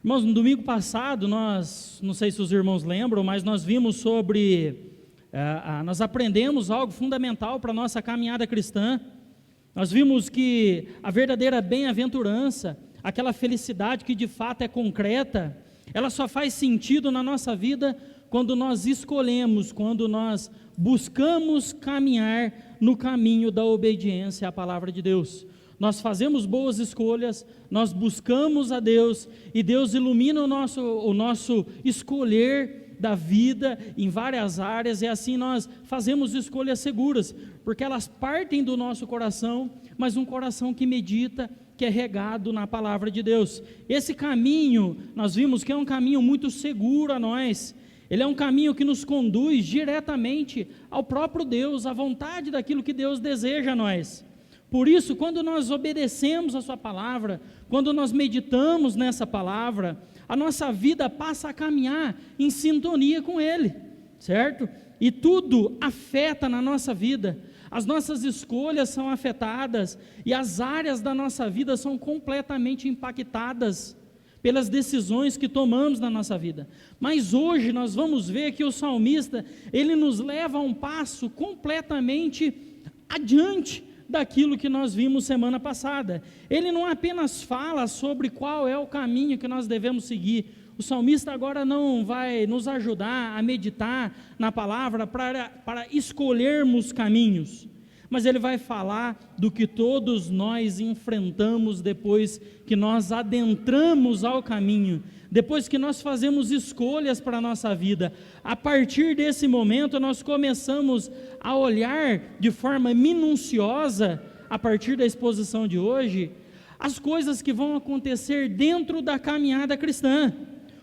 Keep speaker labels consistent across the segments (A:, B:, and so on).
A: Irmãos, no domingo passado, não sei se os irmãos lembram, mas nós vimos nós aprendemos algo fundamental para a nossa caminhada cristã. Nós vimos que a verdadeira bem-aventurança, aquela felicidade que de fato é concreta, ela só faz sentido na nossa vida quando nós escolhemos, quando nós buscamos caminhar no caminho da obediência à palavra de Deus. Nós fazemos boas escolhas, nós buscamos a Deus, e Deus ilumina o nosso escolher da vida em várias áreas, e assim nós fazemos escolhas seguras, porque elas partem do nosso coração, mas um coração que medita, que é regado na palavra de Deus. Esse caminho, nós vimos que é um caminho muito seguro a nós, ele é um caminho que nos conduz diretamente ao próprio Deus, à vontade daquilo que Deus deseja a nós. Por isso, quando nós obedecemos a sua palavra, quando nós meditamos nessa palavra, a nossa vida passa a caminhar em sintonia com Ele, certo? E tudo afeta na nossa vida, as nossas escolhas são afetadas, e as áreas da nossa vida são completamente impactadas pelas decisões que tomamos na nossa vida. Mas hoje nós vamos ver que o salmista, ele nos leva a um passo completamente adiante daquilo que nós vimos semana passada. Ele não apenas fala sobre qual é o caminho que nós devemos seguir. O salmista agora não vai nos ajudar a meditar na palavra para escolhermos caminhos, mas ele vai falar do que todos nós enfrentamos depois que nós adentramos ao caminho, depois que nós fazemos escolhas para a nossa vida. A partir desse momento nós começamos a olhar de forma minuciosa, a partir da exposição de hoje, as coisas que vão acontecer dentro da caminhada cristã,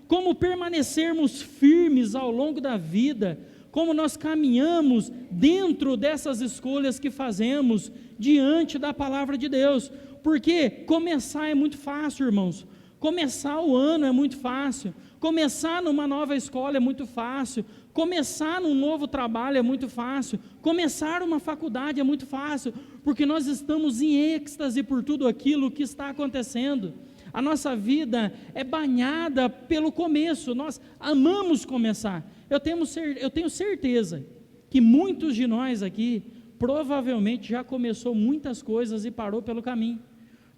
A: como permanecermos firmes ao longo da vida, como nós caminhamos dentro dessas escolhas que fazemos diante da palavra de Deus. Porque começar é muito fácil, irmãos. Começar o ano é muito fácil, começar numa nova escola é muito fácil, começar num novo trabalho é muito fácil, começar uma faculdade é muito fácil, porque nós estamos em êxtase por tudo aquilo que está acontecendo. A nossa vida é banhada pelo começo, nós amamos começar. Eu tenho certeza que muitos de nós aqui provavelmente já começou muitas coisas e parou pelo caminho.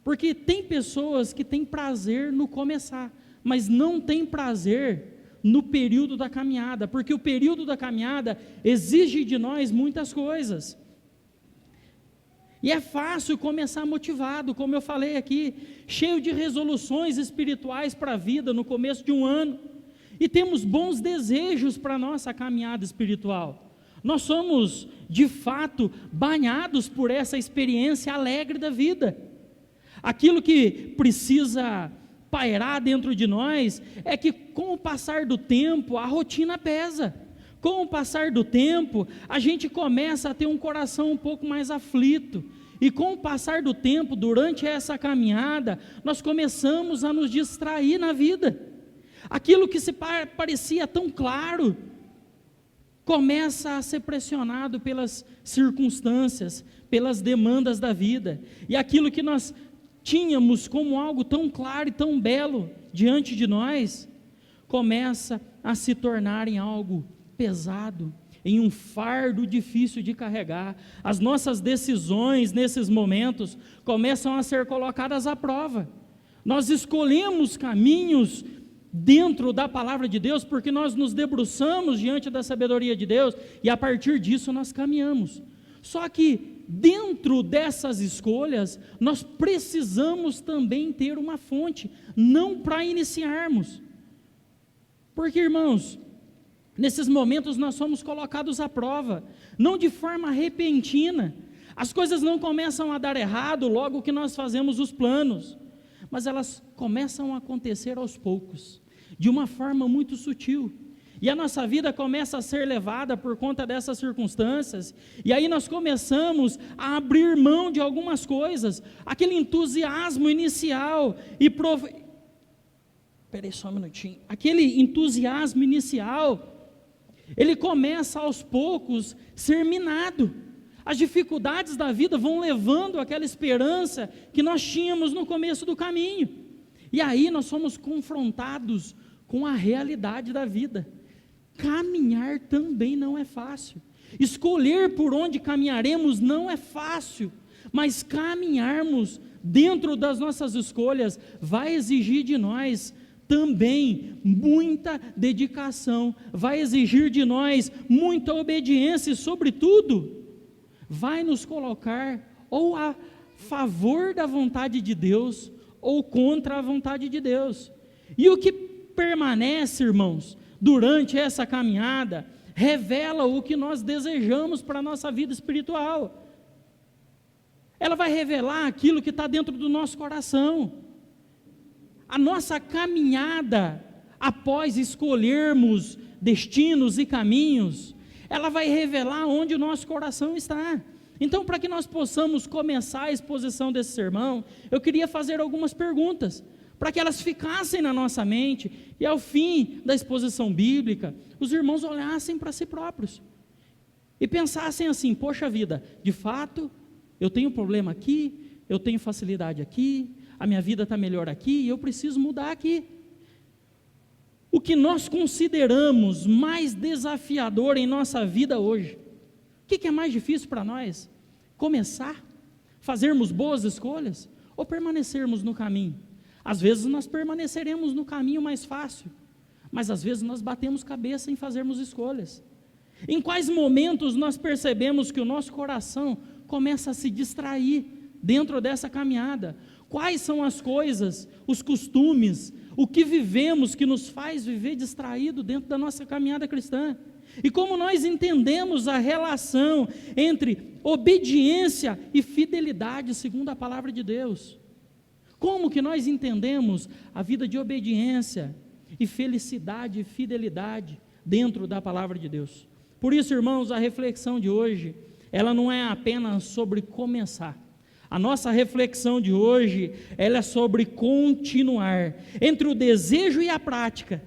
A: Porque tem pessoas que têm prazer no começar, mas não têm prazer no período da caminhada, porque o período da caminhada exige de nós muitas coisas. E é fácil começar motivado, como eu falei aqui, cheio de resoluções espirituais para a vida no começo de um ano, e temos bons desejos para a nossa caminhada espiritual. Nós somos, de fato, banhados por essa experiência alegre da vida. Aquilo que precisa pairar dentro de nós é que, com o passar do tempo, a rotina pesa. Com o passar do tempo, a gente começa a ter um coração um pouco mais aflito. E com o passar do tempo, durante essa caminhada, nós começamos a nos distrair na vida. Aquilo que parecia tão claro, começa a ser pressionado pelas circunstâncias, pelas demandas da vida. E aquilo que nós tínhamos como algo tão claro e tão belo diante de nós, começa a se tornar em algo pesado, em um fardo difícil de carregar. As nossas decisões nesses momentos começam a ser colocadas à prova. Nós escolhemos caminhos dentro da palavra de Deus, porque nós nos debruçamos diante da sabedoria de Deus, e a partir disso nós caminhamos. Só que dentro dessas escolhas, nós precisamos também ter uma fonte, não para iniciarmos. Porque, irmãos, nesses momentos nós somos colocados à prova, não de forma repentina. As coisas não começam a dar errado logo que nós fazemos os planos, mas elas começam a acontecer aos poucos, de uma forma muito sutil. E a nossa vida começa a ser levada por conta dessas circunstâncias, e aí nós começamos a abrir mão de algumas coisas, aquele entusiasmo inicial, aquele entusiasmo inicial, ele começa aos poucos a ser minado. As dificuldades da vida vão levando aquela esperança que nós tínhamos no começo do caminho. E aí nós somos confrontados com a realidade da vida. Caminhar também não é fácil. Escolher por onde caminharemos não é fácil, mas caminharmos dentro das nossas escolhas vai exigir de nós também muita dedicação, vai exigir de nós muita obediência e, sobretudo, vai nos colocar ou a favor da vontade de Deus ou contra a vontade de Deus. E o que permanece, irmãos, durante essa caminhada, revela o que nós desejamos para a nossa vida espiritual. Ela vai revelar aquilo que está dentro do nosso coração. A nossa caminhada, após escolhermos destinos e caminhos, ela vai revelar onde o nosso coração está. Então, para que nós possamos começar a exposição desse sermão, eu queria fazer algumas perguntas, para que elas ficassem na nossa mente, e ao fim da exposição bíblica, os irmãos olhassem para si próprios, e pensassem assim: poxa vida, de fato, eu tenho problema aqui, eu tenho facilidade aqui, a minha vida está melhor aqui, e eu preciso mudar aqui. O que nós consideramos mais desafiador em nossa vida hoje? O que é mais difícil para nós? Começar? Fazermos boas escolhas? Ou permanecermos no caminho? Às vezes nós permaneceremos no caminho mais fácil, mas às vezes nós batemos cabeça em fazermos escolhas. Em quais momentos nós percebemos que o nosso coração começa a se distrair dentro dessa caminhada? Quais são as coisas, os costumes, o que vivemos que nos faz viver distraído dentro da nossa caminhada cristã? E como nós entendemos a relação entre obediência e fidelidade segundo a palavra de Deus? Como que nós entendemos a vida de obediência e felicidade e fidelidade dentro da palavra de Deus? Por isso, irmãos, a reflexão de hoje, ela não é apenas sobre começar. A nossa reflexão de hoje, ela é sobre continuar. Entre o desejo e a prática,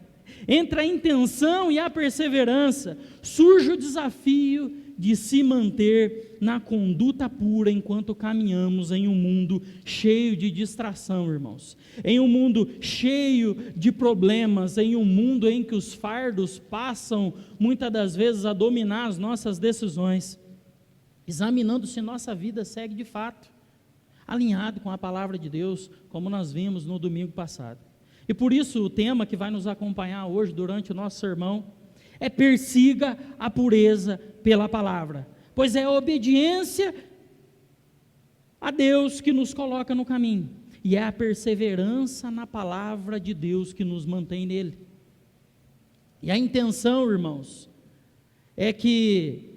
A: entre a intenção e a perseverança, surge o desafio de se manter na conduta pura enquanto caminhamos em um mundo cheio de distração, irmãos. Em um mundo cheio de problemas, em um mundo em que os fardos passam muitas das vezes a dominar as nossas decisões, examinando se nossa vida segue de fato alinhado com a palavra de Deus, como nós vimos no domingo passado. E por isso o tema que vai nos acompanhar hoje durante o nosso sermão é: persiga a pureza pela palavra, pois é a obediência a Deus que nos coloca no caminho, e é a perseverança na palavra de Deus que nos mantém nele. E a intenção, irmãos, é que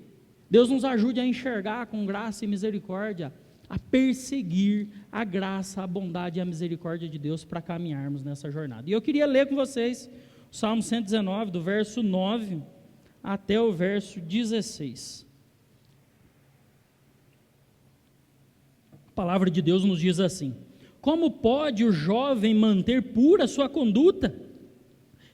A: Deus nos ajude a enxergar com graça e misericórdia, a perseguir a graça, a bondade e a misericórdia de Deus para caminharmos nessa jornada. E eu queria ler com vocês o Salmo 119, do verso 9 até o verso 16. A palavra de Deus nos diz assim: como pode o jovem manter pura sua conduta?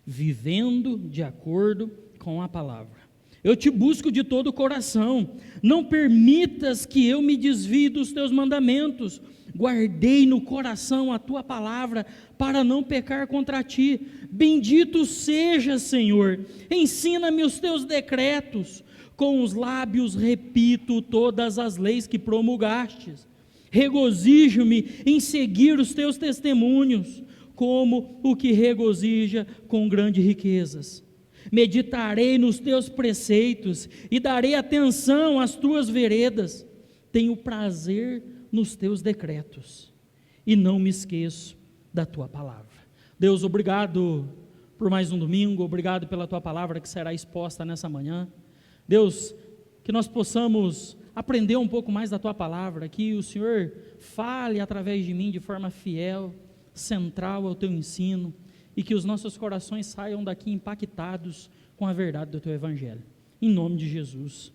A: Vivendo de acordo com a palavra. Eu te busco de todo o coração, não permitas que eu me desvie dos teus mandamentos. Guardei no coração a tua palavra, para não pecar contra ti. Bendito seja, Senhor, ensina-me os teus decretos. Com os lábios repito todas as leis que promulgastes. Regozijo-me em seguir os teus testemunhos, como o que regozija com grandes riquezas. Meditarei nos teus preceitos e darei atenção às tuas veredas. Tenho prazer nos teus decretos e não me esqueço da tua palavra. Deus, obrigado por mais um domingo, obrigado pela tua palavra que será exposta nessa manhã. Deus, que nós possamos aprender um pouco mais da tua palavra, que o Senhor fale através de mim de forma fiel, central ao teu ensino, e que os nossos corações saiam daqui impactados com a verdade do teu evangelho. Em nome de Jesus.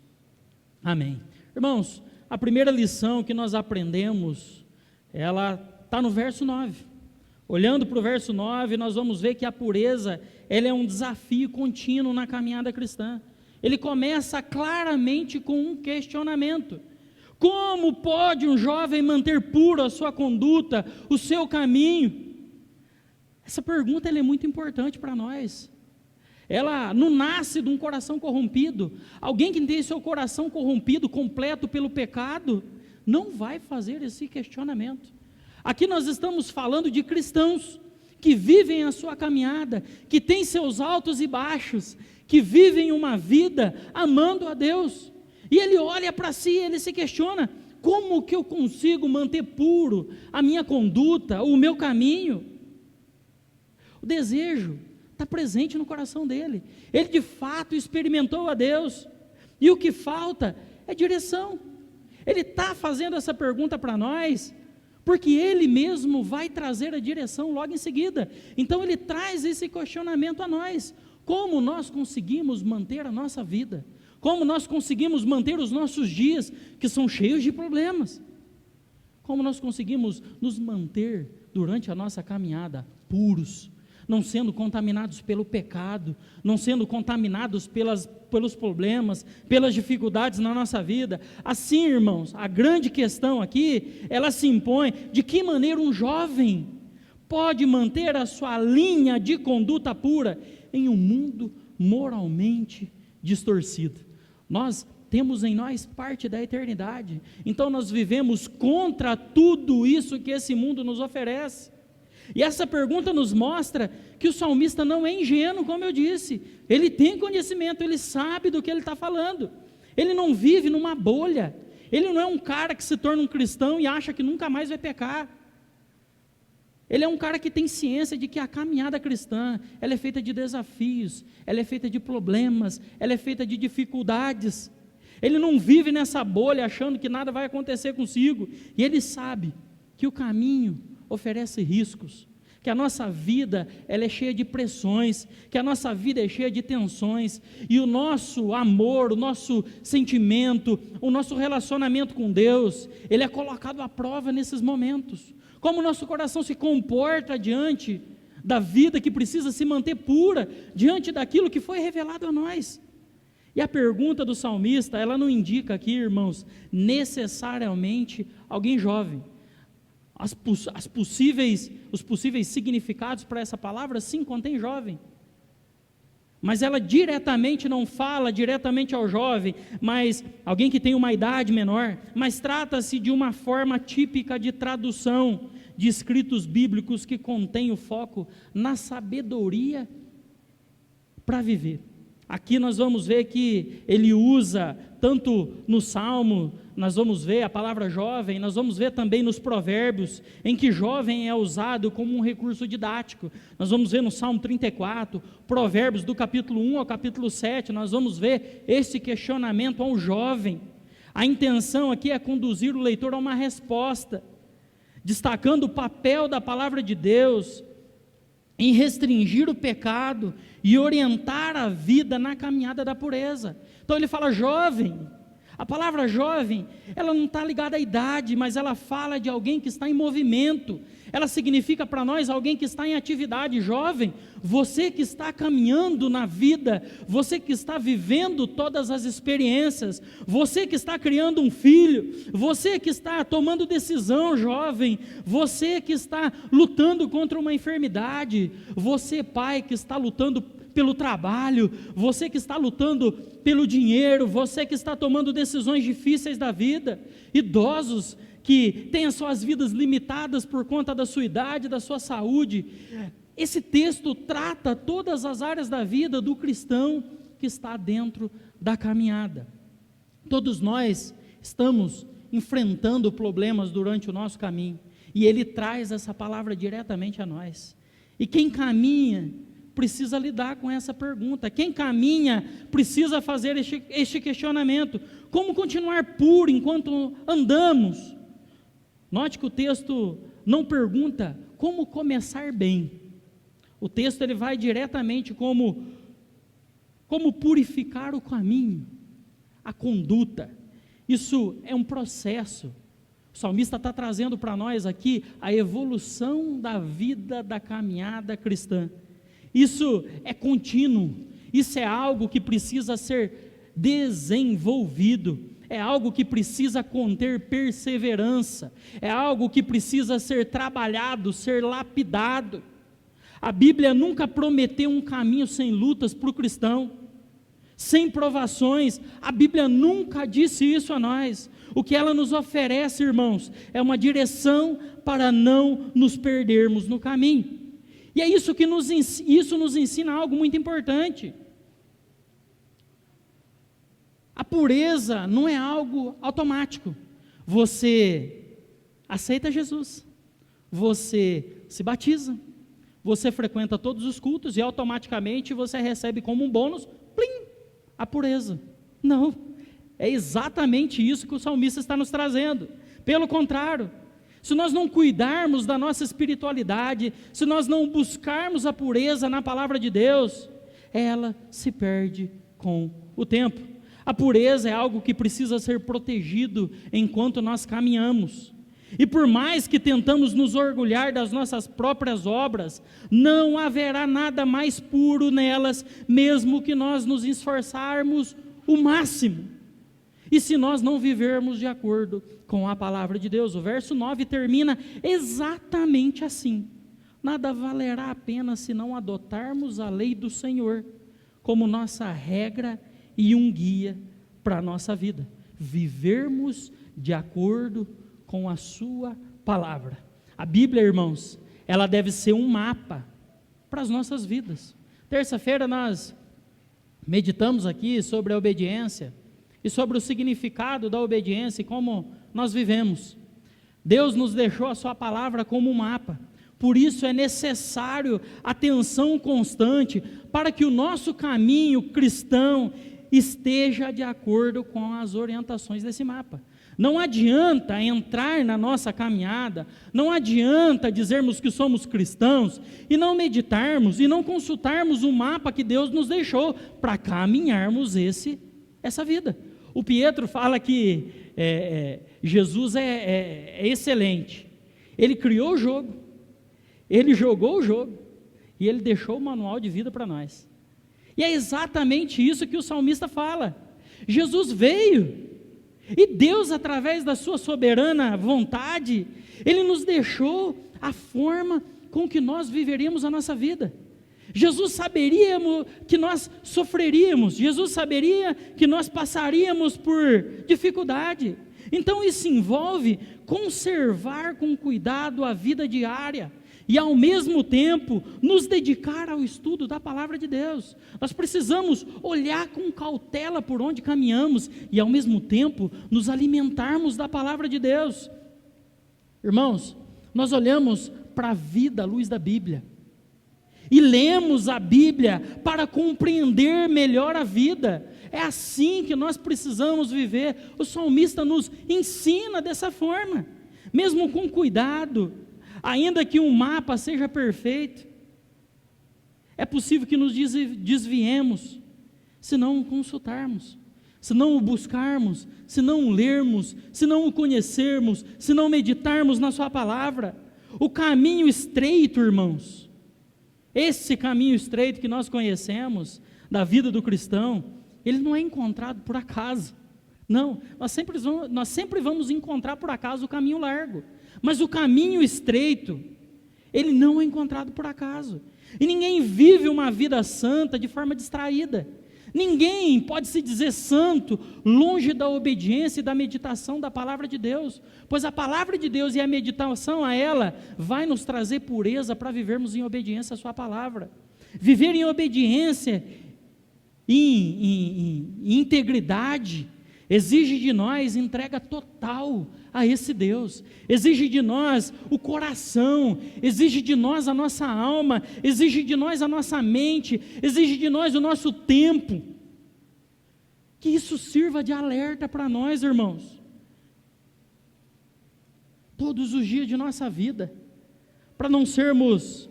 A: Amém. Irmãos, a primeira lição que nós aprendemos, ela está no verso 9. Olhando para o verso 9, nós vamos ver que a pureza, ela é um desafio contínuo na caminhada cristã. Ele começa claramente com um questionamento: como pode um jovem manter pura a sua conduta, o seu caminho? Essa pergunta ela é muito importante para nós. Ela não nasce de um coração corrompido. Alguém que tem seu coração corrompido, completo pelo pecado, não vai fazer esse questionamento. Aqui nós estamos falando de cristãos que vivem a sua caminhada, que têm seus altos e baixos, que vivem uma vida amando a Deus. E ele olha para si, ele se questiona: como que eu consigo manter puro a minha conduta, o meu caminho? O desejo está presente no coração dele. Ele de fato experimentou a Deus. E o que falta é direção. Ele está fazendo essa pergunta para nós, porque ele mesmo vai trazer a direção logo em seguida. Então ele traz esse questionamento a nós: como nós conseguimos manter a nossa vida? Como nós conseguimos manter os nossos dias, que são cheios de problemas? Como nós conseguimos nos manter durante a nossa caminhada puros, não sendo contaminados pelo pecado, não sendo contaminados pelos problemas, pelas dificuldades na nossa vida? Assim, irmãos, a grande questão aqui, ela se impõe: de que maneira um jovem pode manter a sua linha de conduta pura em um mundo moralmente distorcido? Nós temos em nós parte da eternidade, então nós vivemos contra tudo isso que esse mundo nos oferece. E essa pergunta nos mostra que o salmista não é ingênuo, como eu disse. Ele tem conhecimento, ele sabe do que ele está falando. Ele não vive numa bolha. Ele não é um cara que se torna um cristão e acha que nunca mais vai pecar. Ele é um cara que tem ciência de que a caminhada cristã, ela é feita de desafios, ela é feita de problemas, ela é feita de dificuldades. Ele não vive nessa bolha achando que nada vai acontecer consigo. E ele sabe que o caminho oferece riscos, que a nossa vida ela é cheia de pressões, que a nossa vida é cheia de tensões, e o nosso amor, o nosso sentimento, o nosso relacionamento com Deus, ele é colocado à prova nesses momentos. Como o nosso coração se comporta diante da vida que precisa se manter pura, diante daquilo que foi revelado a nós. E a pergunta do salmista, ela não indica aqui, irmãos, necessariamente alguém jovem. Os possíveis significados para essa palavra, sim, contém jovem, mas ela diretamente não fala diretamente ao jovem, mas alguém que tem uma idade menor, mas trata-se de uma forma típica de tradução de escritos bíblicos que contém o foco na sabedoria para viver. Aqui nós vamos ver que ele usa, tanto no Salmo, nós vamos ver a palavra jovem, nós vamos ver também nos Provérbios, em que jovem é usado como um recurso didático. Nós vamos ver no Salmo 34, Provérbios do capítulo 1 ao capítulo 7, nós vamos ver esse questionamento ao jovem. A intenção aqui é conduzir o leitor a uma resposta, destacando o papel da palavra de Deus em restringir o pecado e orientar a vida na caminhada da pureza. Então ele fala jovem. A palavra jovem, ela não está ligada à idade, mas ela fala de alguém que está em movimento. Ela significa para nós alguém que está em atividade. Jovem, você que está caminhando na vida, você que está vivendo todas as experiências, você que está criando um filho, você que está tomando decisão, jovem, você que está lutando contra uma enfermidade, você, pai, que está lutando pelo trabalho, você que está lutando pelo dinheiro, você que está tomando decisões difíceis da vida, idosos que têm as suas vidas limitadas por conta da sua idade, da sua saúde. Esse texto trata todas as áreas da vida do cristão que está dentro da caminhada. Todos nós estamos enfrentando problemas durante o nosso caminho, e ele traz essa palavra diretamente a nós. E quem caminha precisa lidar com essa pergunta. Quem caminha precisa fazer este questionamento: como continuar puro enquanto andamos? Note que o texto não pergunta como começar bem. O texto ele vai diretamente como purificar o caminho, a conduta. Isso é um processo. O salmista está trazendo para nós aqui a evolução da vida da caminhada cristã. Isso é contínuo, isso é algo que precisa ser desenvolvido, é algo que precisa conter perseverança, é algo que precisa ser trabalhado, ser lapidado. A Bíblia nunca prometeu um caminho sem lutas para o cristão, sem provações. A Bíblia nunca disse isso a nós. O que ela nos oferece, irmãos, é uma direção para não nos perdermos no caminho. E é isso que isso nos ensina algo muito importante. A pureza não é algo automático. Você aceita Jesus, você se batiza, você frequenta todos os cultos e automaticamente você recebe como um bônus, plim, a pureza. Não, é exatamente isso que o salmista está nos trazendo. Pelo contrário, se nós não cuidarmos da nossa espiritualidade, se nós não buscarmos a pureza na palavra de Deus, ela se perde com o tempo. A pureza é algo que precisa ser protegido enquanto nós caminhamos. E por mais que tentamos nos orgulhar das nossas próprias obras, não haverá nada mais puro nelas, mesmo que nós nos esforçarmos o máximo. E se nós não vivermos de acordo com a palavra de Deus, o verso 9 termina exatamente assim: nada valerá a pena se não adotarmos a lei do Senhor como nossa regra e um guia para a nossa vida, vivermos de acordo com a sua palavra. A Bíblia, irmãos, ela deve ser um mapa para as nossas vidas. Terça-feira nós meditamos aqui sobre a obediência e sobre o significado da obediência e como nós vivemos. Deus nos deixou a sua palavra como um mapa. Por isso é necessário atenção constante para que o nosso caminho cristão esteja de acordo com as orientações desse mapa. Não adianta entrar na nossa caminhada, não adianta dizermos que somos cristãos e não meditarmos e não consultarmos o mapa que Deus nos deixou para caminharmos essa vida. O Pietro fala que Jesus é excelente. Ele criou o jogo, ele jogou o jogo e ele deixou o manual de vida para nós. E é exatamente isso que o salmista fala. Jesus veio e Deus, através da sua soberana vontade, Ele nos deixou a forma com que nós viveríamos a nossa vida. Jesus saberia que nós sofreríamos, Jesus saberia que nós passaríamos por dificuldade. Então isso envolve conservar com cuidado a vida diária e ao mesmo tempo nos dedicar ao estudo da palavra de Deus. Nós precisamos olhar com cautela por onde caminhamos e ao mesmo tempo nos alimentarmos da palavra de Deus. Irmãos, nós olhamos para a vida à luz da Bíblia e lemos a Bíblia para compreender melhor a vida. É assim que nós precisamos viver. O salmista nos ensina dessa forma, mesmo com cuidado. Ainda que um mapa seja perfeito, é possível que nos desviemos, se não o consultarmos, se não o buscarmos, se não o lermos, se não o conhecermos, se não meditarmos na sua palavra. O caminho estreito, irmãos, esse caminho estreito que nós conhecemos, da vida do cristão, ele não é encontrado por acaso. Não, nós sempre vamos encontrar por acaso o caminho largo. Mas o caminho estreito, ele não é encontrado por acaso. E ninguém vive uma vida santa de forma distraída. Ninguém pode se dizer santo longe da obediência e da meditação da palavra de Deus. Pois a palavra de Deus e a meditação a ela vai nos trazer pureza para vivermos em obediência à sua palavra. Viver em obediência e em integridade exige de nós entrega total a esse Deus, exige de nós o coração, exige de nós a nossa alma, exige de nós a nossa mente, exige de nós o nosso tempo. Que isso sirva de alerta para nós, irmãos, todos os dias de nossa vida, para não sermos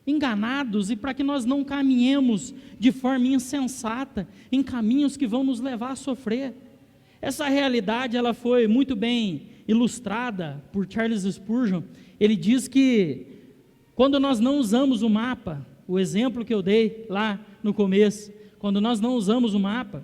A: enganados e para que nós não caminhemos de forma insensata em caminhos que vão nos levar a sofrer. Essa realidade ela foi muito bem ilustrada por Charles Spurgeon. Ele diz que quando nós não usamos o mapa, o exemplo que eu dei lá no começo, quando nós não usamos o mapa,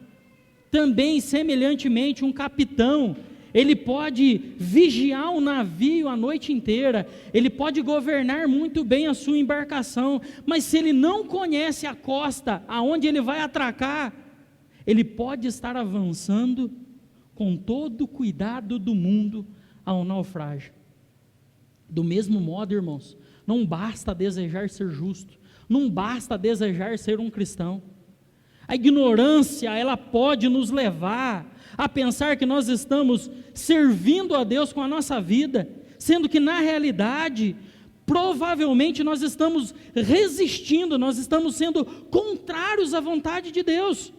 A: também semelhantemente um capitão, ele pode vigiar o navio a noite inteira, ele pode governar muito bem a sua embarcação, mas se ele não conhece a costa aonde ele vai atracar, ele pode estar avançando com todo o cuidado do mundo ao naufrágio. Do mesmo modo, irmãos, não basta desejar ser justo, não basta desejar ser um cristão. A ignorância, ela pode nos levar a pensar que nós estamos servindo a Deus com a nossa vida, sendo que na realidade, provavelmente nós estamos resistindo, nós estamos sendo contrários à vontade de Deus.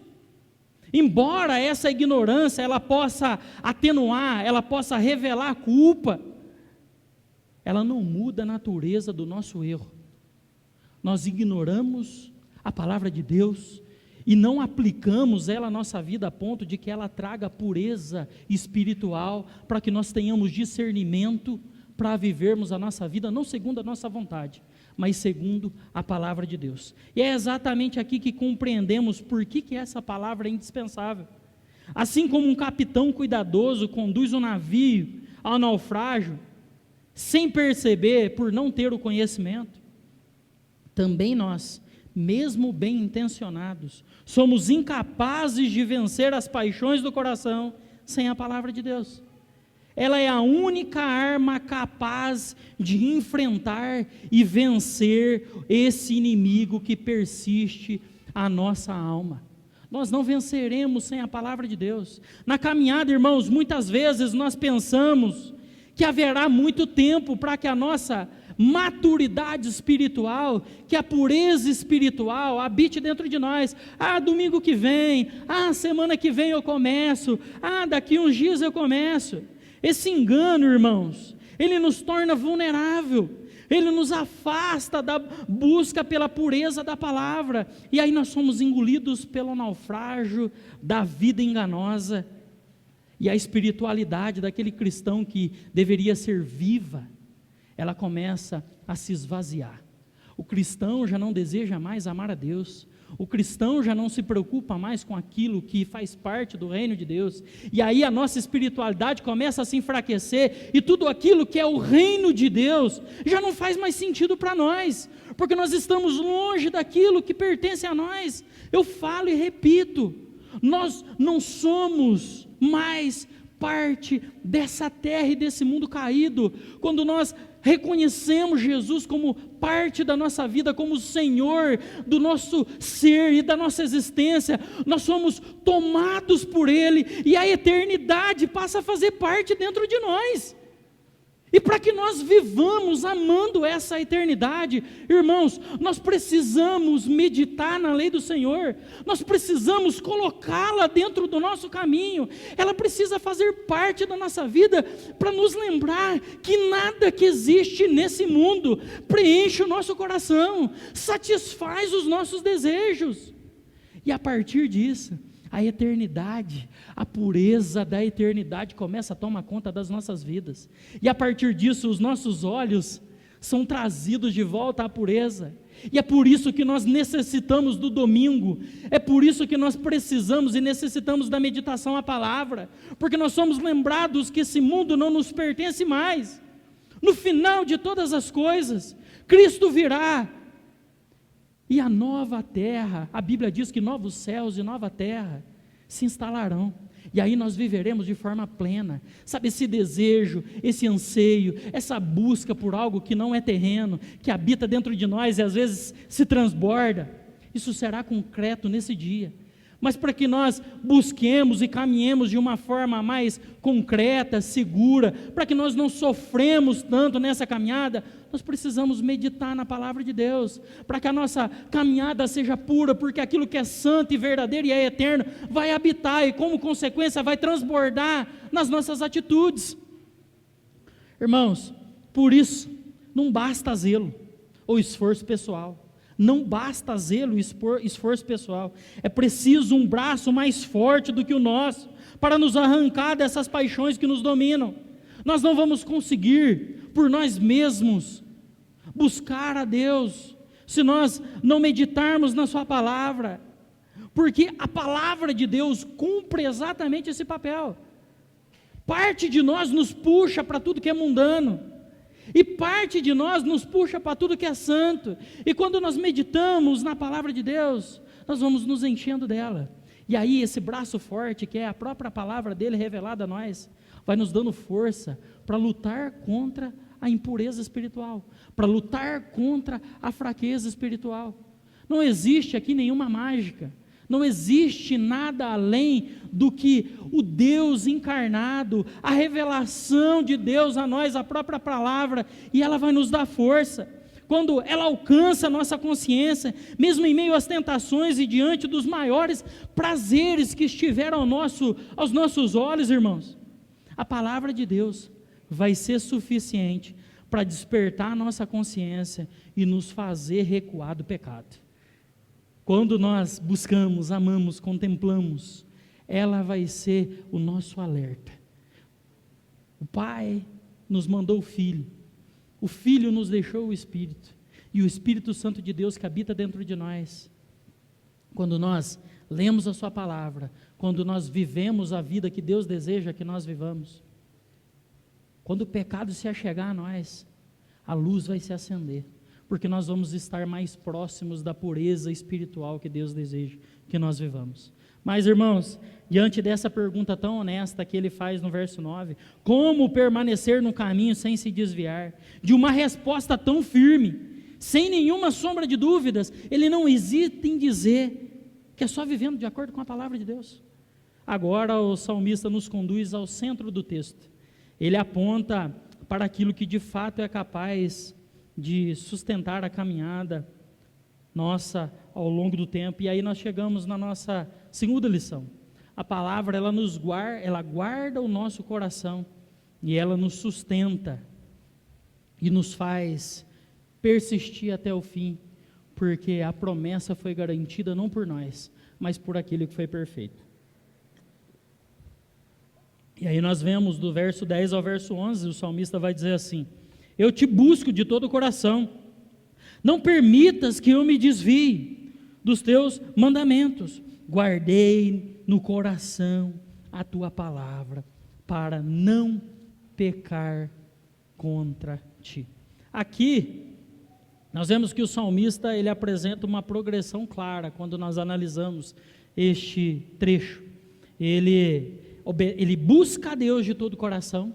A: Embora essa ignorância, ela possa atenuar, ela possa revelar a culpa, ela não muda a natureza do nosso erro. Nós ignoramos a palavra de Deus e não aplicamos ela à nossa vida a ponto de que ela traga pureza espiritual, para que nós tenhamos discernimento para vivermos a nossa vida, não segundo a nossa vontade, mas segundo a palavra de Deus. E é exatamente aqui que compreendemos por que essa palavra é indispensável. Assim como um capitão cuidadoso conduz um navio ao naufrágio, sem perceber, por não ter o conhecimento, também nós, mesmo bem intencionados, somos incapazes de vencer as paixões do coração sem a palavra de Deus. Ela é a única arma capaz de enfrentar e vencer esse inimigo que persiste a nossa alma. Nós não venceremos sem a palavra de Deus. Na caminhada, irmãos, muitas vezes nós pensamos que haverá muito tempo para que a nossa maturidade espiritual, que a pureza espiritual habite dentro de nós. Domingo que vem, semana que vem eu começo, daqui uns dias eu começo. Esse engano, irmãos, ele nos torna vulnerável, ele nos afasta da busca pela pureza da palavra, e aí nós somos engolidos pelo naufrágio da vida enganosa, e a espiritualidade daquele cristão que deveria ser viva, ela começa a se esvaziar. O cristão já não deseja mais amar a Deus, o cristão já não se preocupa mais com aquilo que faz parte do reino de Deus, e aí a nossa espiritualidade começa a se enfraquecer, e tudo aquilo que é o reino de Deus, já não faz mais sentido para nós, porque nós estamos longe daquilo que pertence a nós. Eu falo e repito, nós não somos mais parte dessa terra e desse mundo caído, quando nós reconhecemos Jesus como parte da nossa vida, como Senhor do nosso ser e da nossa existência, nós somos tomados por Ele, e a eternidade passa a fazer parte dentro de nós. E para que nós vivamos amando essa eternidade, irmãos, nós precisamos meditar na lei do Senhor, nós precisamos colocá-la dentro do nosso caminho, ela precisa fazer parte da nossa vida, para nos lembrar que nada que existe nesse mundo preenche o nosso coração, satisfaz os nossos desejos, e a partir disso, a eternidade, a pureza da eternidade começa a tomar conta das nossas vidas, e a partir disso os nossos olhos são trazidos de volta à pureza, e é por isso que nós necessitamos do domingo, é por isso que nós precisamos e necessitamos da meditação à palavra, porque nós somos lembrados que esse mundo não nos pertence mais. No final de todas as coisas, Cristo virá, e a nova terra, a Bíblia diz que novos céus e nova terra se instalarão, e aí nós viveremos de forma plena. Sabe, esse desejo, esse anseio, essa busca por algo que não é terreno, que habita dentro de nós e às vezes se transborda, isso será concreto nesse dia. Mas para que nós busquemos e caminhemos de uma forma mais concreta, segura, para que nós não sofremos tanto nessa caminhada, nós precisamos meditar na palavra de Deus, para que a nossa caminhada seja pura, porque aquilo que é santo e verdadeiro e é eterno, vai habitar e como consequência vai transbordar nas nossas atitudes. Irmãos, por isso, não basta zelo ou esforço pessoal. Não basta zelo e esforço pessoal, é preciso um braço mais forte do que o nosso, para nos arrancar dessas paixões que nos dominam. Nós não vamos conseguir, por nós mesmos, buscar a Deus, se nós não meditarmos na sua palavra, porque a palavra de Deus cumpre exatamente esse papel. Parte de nós nos puxa para tudo que é mundano, e parte de nós nos puxa para tudo que é santo. E quando nós meditamos na palavra de Deus, nós vamos nos enchendo dela. E aí esse braço forte, que é a própria palavra dele revelada a nós, vai nos dando força para lutar contra a impureza espiritual, para lutar contra a fraqueza espiritual. Não existe aqui nenhuma mágica, não existe nada além do que o Deus encarnado, a revelação de Deus a nós, a própria palavra, e ela vai nos dar força. Quando ela alcança a nossa consciência, mesmo em meio às tentações e diante dos maiores prazeres que estiveram aos nossos olhos, irmãos, a palavra de Deus vai ser suficiente para despertar a nossa consciência e nos fazer recuar do pecado. Quando nós buscamos, amamos, contemplamos, ela vai ser o nosso alerta. O Pai nos mandou o Filho nos deixou o Espírito, e o Espírito Santo de Deus que habita dentro de nós. Quando nós lemos a sua palavra, quando nós vivemos a vida que Deus deseja que nós vivamos, quando o pecado se achegar a nós, a luz vai se acender, porque nós vamos estar mais próximos da pureza espiritual que Deus deseja que nós vivamos. Mas, irmãos, diante dessa pergunta tão honesta que ele faz no verso 9, como permanecer no caminho sem se desviar? De uma resposta tão firme, sem nenhuma sombra de dúvidas, ele não hesita em dizer que é só vivendo de acordo com a palavra de Deus. Agora o salmista nos conduz ao centro do texto. Ele aponta para aquilo que de fato é capaz de sustentar a caminhada nossa ao longo do tempo. E aí nós chegamos na nossa segunda lição. A palavra, ela guarda o nosso coração, e ela nos sustenta e nos faz persistir até o fim, porque a promessa foi garantida não por nós, mas por aquele que foi perfeito. E aí nós vemos do verso 10 ao verso 11, o salmista vai dizer assim: eu te busco de todo o coração, não permitas que eu me desvie dos teus mandamentos. Guardei no coração a tua palavra, para não pecar contra ti. Aqui, nós vemos que o salmista, ele apresenta uma progressão clara, quando nós analisamos este trecho. Ele busca a Deus de todo o coração,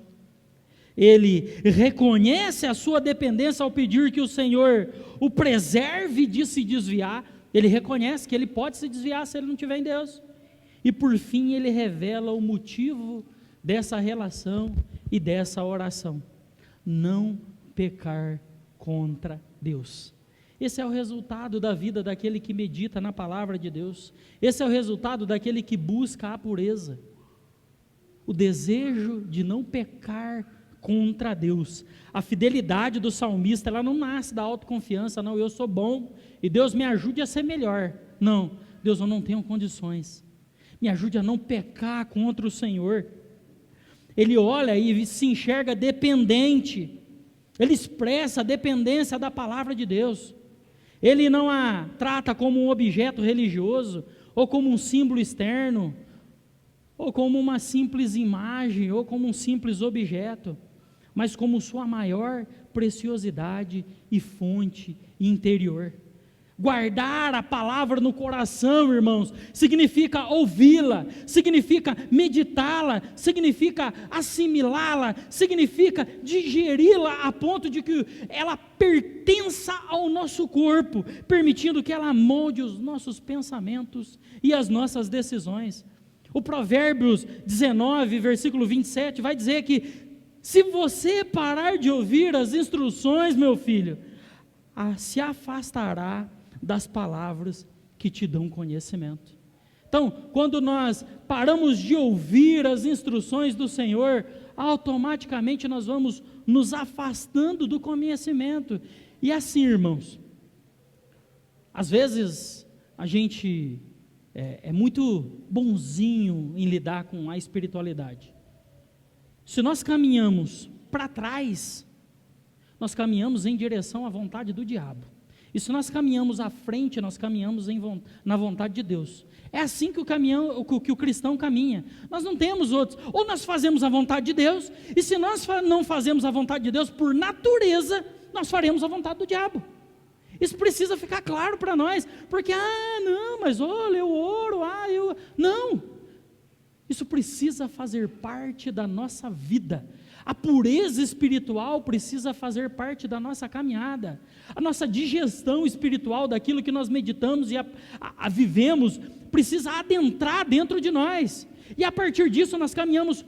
A: ele reconhece a sua dependência ao pedir que o Senhor o preserve de se desviar. Ele reconhece que ele pode se desviar se ele não estiver em Deus. E por fim ele revela o motivo dessa relação e dessa oração: não pecar contra Deus. Esse é o resultado da vida daquele que medita na palavra de Deus. Esse é o resultado daquele que busca a pureza. O desejo de não pecar contra Deus. A fidelidade do salmista, ela não nasce da autoconfiança, não, eu sou bom e Deus me ajude a ser melhor. Não, Deus, eu não tenho condições, me ajude a não pecar contra o Senhor. Ele olha e se enxerga dependente, ele expressa a dependência da palavra de Deus. Ele não a trata como um objeto religioso, ou como um símbolo externo, ou como uma simples imagem, ou como um simples objeto, mas como sua maior preciosidade e fonte interior. Guardar a palavra no coração, irmãos, significa ouvi-la, significa meditá-la, significa assimilá-la, significa digeri-la a ponto de que ela pertença ao nosso corpo, permitindo que ela molde os nossos pensamentos e as nossas decisões. O Provérbios 19, versículo 27, vai dizer que se você parar de ouvir as instruções, meu filho, se afastará das palavras que te dão conhecimento. Então, quando nós paramos de ouvir as instruções do Senhor, automaticamente nós vamos nos afastando do conhecimento. E assim, irmãos, às vezes a gente é muito bonzinho em lidar com a espiritualidade. Se nós caminhamos para trás, nós caminhamos em direção à vontade do diabo. E se nós caminhamos à frente, nós caminhamos na vontade de Deus. É assim que o cristão caminha. Nós não temos outros. Ou nós fazemos a vontade de Deus, e se nós não fazemos a vontade de Deus, por natureza, nós faremos a vontade do diabo. Isso precisa ficar claro para nós, porque, não, mas olha, eu oro, não, isso precisa fazer parte da nossa vida, a pureza espiritual precisa fazer parte da nossa caminhada, a nossa digestão espiritual daquilo que nós meditamos e vivemos, precisa adentrar dentro de nós, e a partir disso nós caminhamos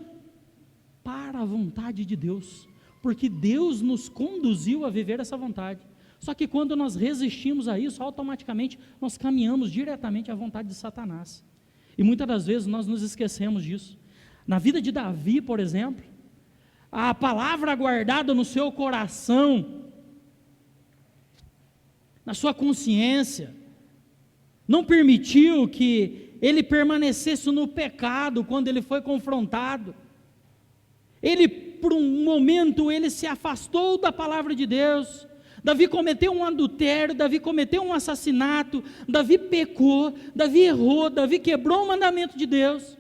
A: para a vontade de Deus, porque Deus nos conduziu a viver essa vontade. Só que quando nós resistimos a isso, automaticamente nós caminhamos diretamente à vontade de Satanás. E muitas das vezes nós nos esquecemos disso. Na vida de Davi, por exemplo, a palavra guardada no seu coração, na sua consciência, não permitiu que ele permanecesse no pecado quando ele foi confrontado. Ele, por um momento, ele se afastou da palavra de Deus. Davi cometeu um adultério, Davi cometeu um assassinato, Davi pecou, Davi errou, Davi quebrou o mandamento de Deus.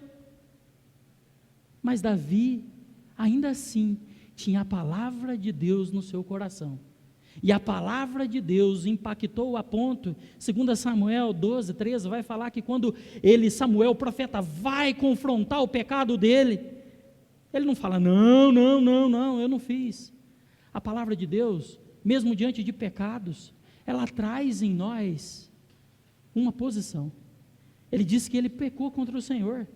A: Mas Davi, ainda assim, tinha a palavra de Deus no seu coração. E a palavra de Deus impactou a ponto, segundo Samuel 12, 13, vai falar que quando Samuel, o profeta, vai confrontar o pecado dele, ele não fala, não, eu não fiz. A palavra de Deus, mesmo diante de pecados, ela traz em nós uma posição. Ele diz que ele pecou contra o Senhor,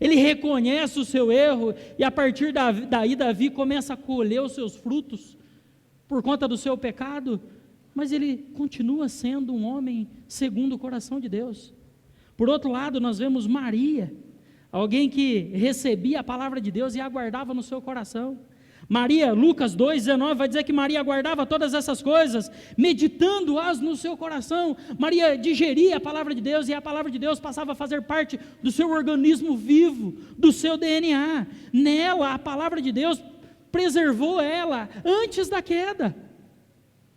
A: ele reconhece o seu erro, e a partir daí Davi começa a colher os seus frutos, por conta do seu pecado, mas ele continua sendo um homem segundo o coração de Deus. Por outro lado, nós vemos Maria, alguém que recebia a palavra de Deus e a guardava no seu coração. Maria, Lucas 2,19 vai dizer que Maria guardava todas essas coisas, meditando-as no seu coração. Maria digeria a palavra de Deus, e a palavra de Deus passava a fazer parte do seu organismo vivo, do seu DNA. Nela, a palavra de Deus preservou ela antes da queda.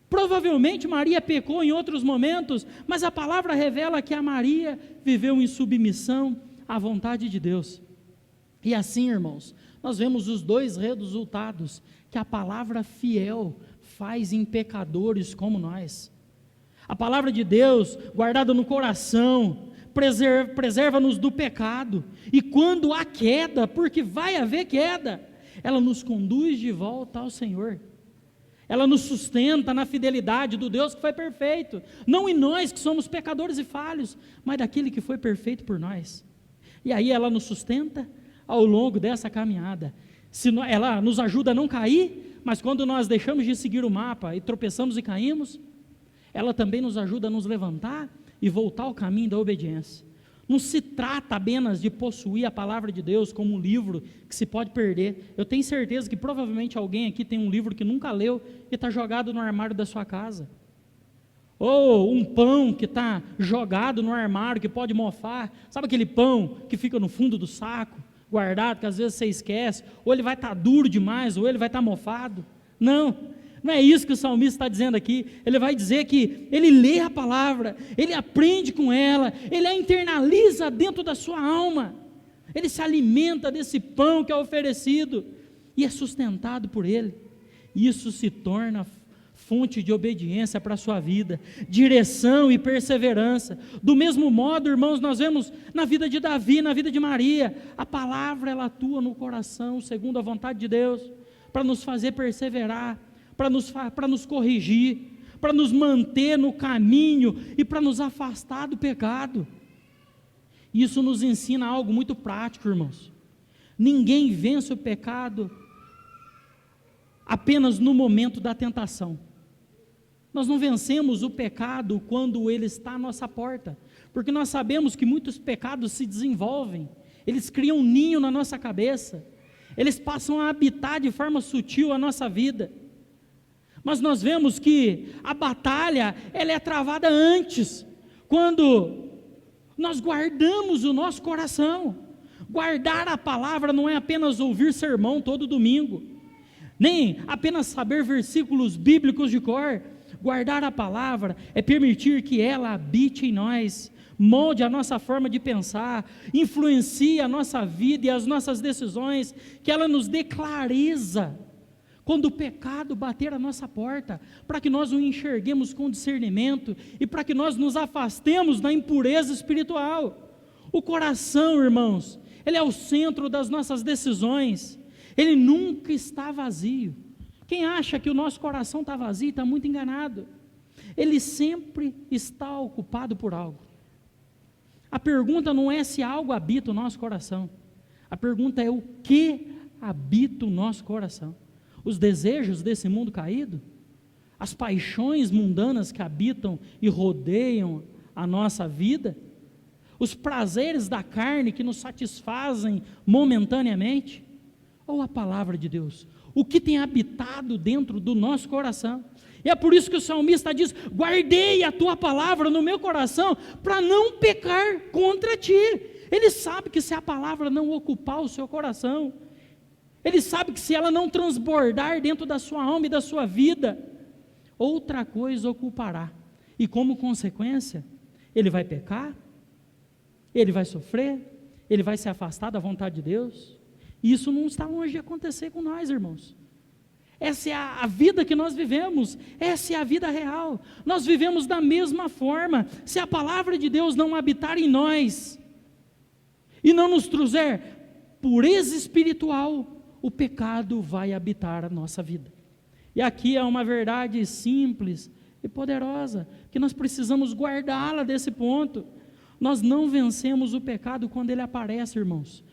A: Provavelmente Maria pecou em outros momentos, mas a palavra revela que a Maria viveu em submissão à vontade de Deus. E assim, irmãos, nós vemos os dois resultados que a palavra fiel faz em pecadores como nós. A palavra de Deus, guardada no coração, preserva-nos do pecado, e quando há queda, porque vai haver queda, ela nos conduz de volta ao Senhor. Ela nos sustenta na fidelidade do Deus que foi perfeito, não em nós que somos pecadores e falhos, mas daquele que foi perfeito por nós. E aí ela nos sustenta ao longo dessa caminhada. Ela nos ajuda a não cair, mas quando nós deixamos de seguir o mapa e tropeçamos e caímos, ela também nos ajuda a nos levantar e voltar ao caminho da obediência. Não se trata apenas de possuir a palavra de Deus como um livro que se pode perder. Eu tenho certeza que provavelmente alguém aqui tem um livro que nunca leu e está jogado no armário da sua casa. Ou um pão que está jogado no armário, que pode mofar. Sabe aquele pão que fica no fundo do saco, guardado, que às vezes você esquece, ou ele vai estar duro demais, ou ele vai estar mofado? Não é isso que o salmista está dizendo aqui. Ele vai dizer que ele lê a palavra, ele aprende com ela, ele a internaliza dentro da sua alma, ele se alimenta desse pão que é oferecido, e é sustentado por ele. Isso se torna fonte de obediência para a sua vida, direção e perseverança. Do mesmo modo, irmãos, nós vemos na vida de Davi, na vida de Maria, a palavra ela atua no coração, segundo a vontade de Deus, para nos fazer perseverar, para nos corrigir, para nos manter no caminho e para nos afastar do pecado. Isso nos ensina algo muito prático, irmãos. Ninguém vence o pecado apenas no momento da tentação. Nós não vencemos o pecado quando ele está à nossa porta, porque nós sabemos que muitos pecados se desenvolvem, eles criam um ninho na nossa cabeça, eles passam a habitar de forma sutil a nossa vida. Mas nós vemos que a batalha, ela é travada antes, quando nós guardamos o nosso coração. Guardar a palavra não é apenas ouvir sermão todo domingo, nem apenas saber versículos bíblicos de cor. Guardar a palavra é permitir que ela habite em nós, molde a nossa forma de pensar, influencie a nossa vida e as nossas decisões, que ela nos dê clareza quando o pecado bater a nossa porta, para que nós o enxerguemos com discernimento e para que nós nos afastemos da impureza espiritual. O coração, irmãos, ele é o centro das nossas decisões, ele nunca está vazio. Quem acha que o nosso coração está vazio está muito enganado. Ele sempre está ocupado por algo. A pergunta não é se algo habita o nosso coração, a pergunta é o que habita o nosso coração. Os desejos desse mundo caído, as paixões mundanas que habitam e rodeiam a nossa vida, os prazeres da carne que nos satisfazem momentaneamente, ou a palavra de Deus, o que tem habitado dentro do nosso coração. E é por isso que o salmista diz: guardei a tua palavra no meu coração, para não pecar contra ti. Ele sabe que se a palavra não ocupar o seu coração, ele sabe que se ela não transbordar dentro da sua alma e da sua vida, outra coisa ocupará, e como consequência, ele vai pecar, ele vai sofrer, ele vai se afastar da vontade de Deus. E isso não está longe de acontecer com nós, irmãos. Essa é a vida que nós vivemos, essa é a vida real. Nós vivemos da mesma forma. Se a palavra de Deus não habitar em nós e não nos trouxer pureza espiritual, o pecado vai habitar a nossa vida. E aqui é uma verdade simples e poderosa, que nós precisamos guardá-la desse ponto. Nós não vencemos o pecado quando ele aparece, irmãos,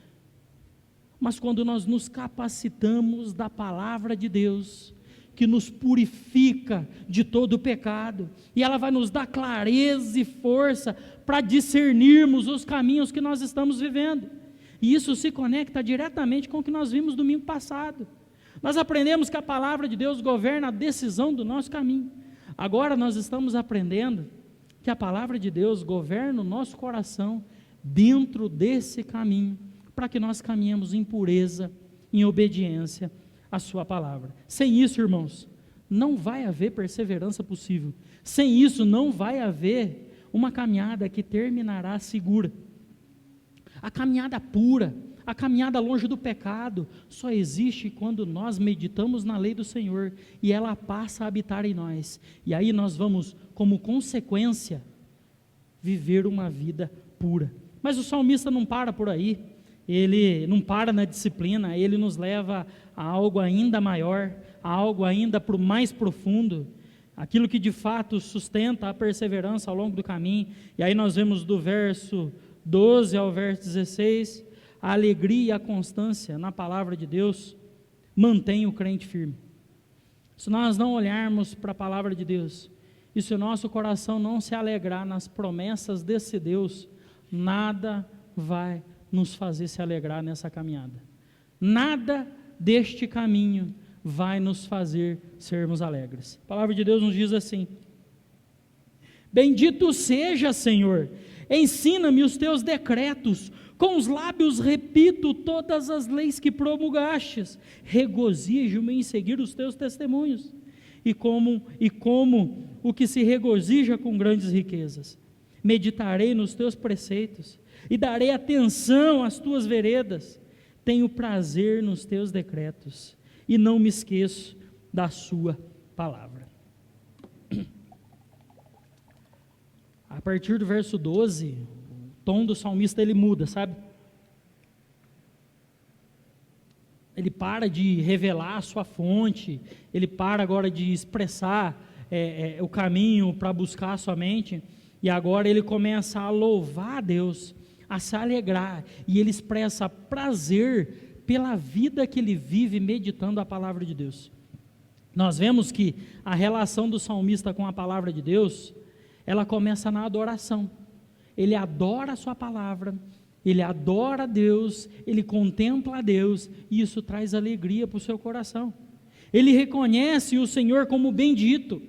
A: mas quando nós nos capacitamos da palavra de Deus, que nos purifica de todo o pecado, e ela vai nos dar clareza e força para discernirmos os caminhos que nós estamos vivendo. E isso se conecta diretamente com o que nós vimos domingo passado. Nós aprendemos que a palavra de Deus governa a decisão do nosso caminho. Agora nós estamos aprendendo que a palavra de Deus governa o nosso coração dentro desse caminho, para que nós caminhemos em pureza, em obediência à sua palavra. Sem isso, irmãos, não vai haver perseverança possível. Sem isso, não vai haver uma caminhada que terminará segura. A caminhada pura, a caminhada longe do pecado, só existe quando nós meditamos na lei do Senhor e ela passa a habitar em nós. E aí nós vamos, como consequência, viver uma vida pura. Mas o salmista não para por aí. Ele não para na disciplina, ele nos leva a algo ainda maior, a algo ainda mais profundo, aquilo que de fato sustenta a perseverança ao longo do caminho. E aí nós vemos do verso 12 ao verso 16, a alegria e a constância na palavra de Deus mantém o crente firme. Se nós não olharmos para a palavra de Deus, e se o nosso coração não se alegrar nas promessas desse Deus, nada vai nos fazer se alegrar nessa caminhada. Nada deste caminho vai nos fazer sermos alegres. A palavra de Deus nos diz assim: bendito seja, Senhor, ensina-me os teus decretos, com os lábios repito todas as leis que promulgastes, regozijo-me em seguir os teus testemunhos, e como o que se regozija com grandes riquezas, meditarei nos teus preceitos, e darei atenção às tuas veredas. Tenho prazer nos teus decretos, e não me esqueço da sua palavra. A partir do verso 12, o tom do salmista ele muda, sabe? Ele para de revelar a sua fonte, ele para agora de expressar o caminho para buscar somente, e agora ele começa a louvar a Deus, a se alegrar, e ele expressa prazer pela vida que ele vive meditando a palavra de Deus. Nós vemos que a relação do salmista com a palavra de Deus, ela começa na adoração. Ele adora a sua palavra, ele adora a Deus, ele contempla a Deus, e isso traz alegria para o seu coração. Ele reconhece o Senhor como bendito,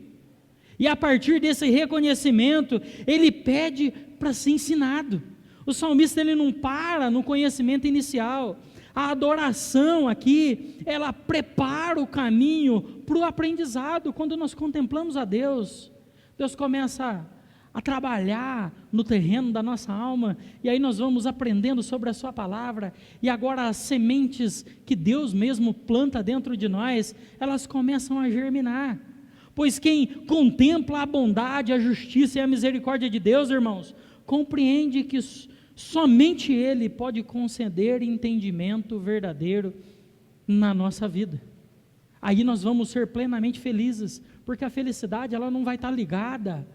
A: e a partir desse reconhecimento, ele pede para ser ensinado. O salmista ele não para no conhecimento inicial. A adoração aqui, ela prepara o caminho para o aprendizado. Quando nós contemplamos a Deus, Deus começa a trabalhar no terreno da nossa alma, e aí nós vamos aprendendo sobre a sua palavra, e agora as sementes que Deus mesmo planta dentro de nós, elas começam a germinar, pois quem contempla a bondade, a justiça e a misericórdia de Deus, irmãos, compreende que somente Ele pode conceder entendimento verdadeiro na nossa vida. Aí nós vamos ser plenamente felizes, porque a felicidade ela não vai estar ligada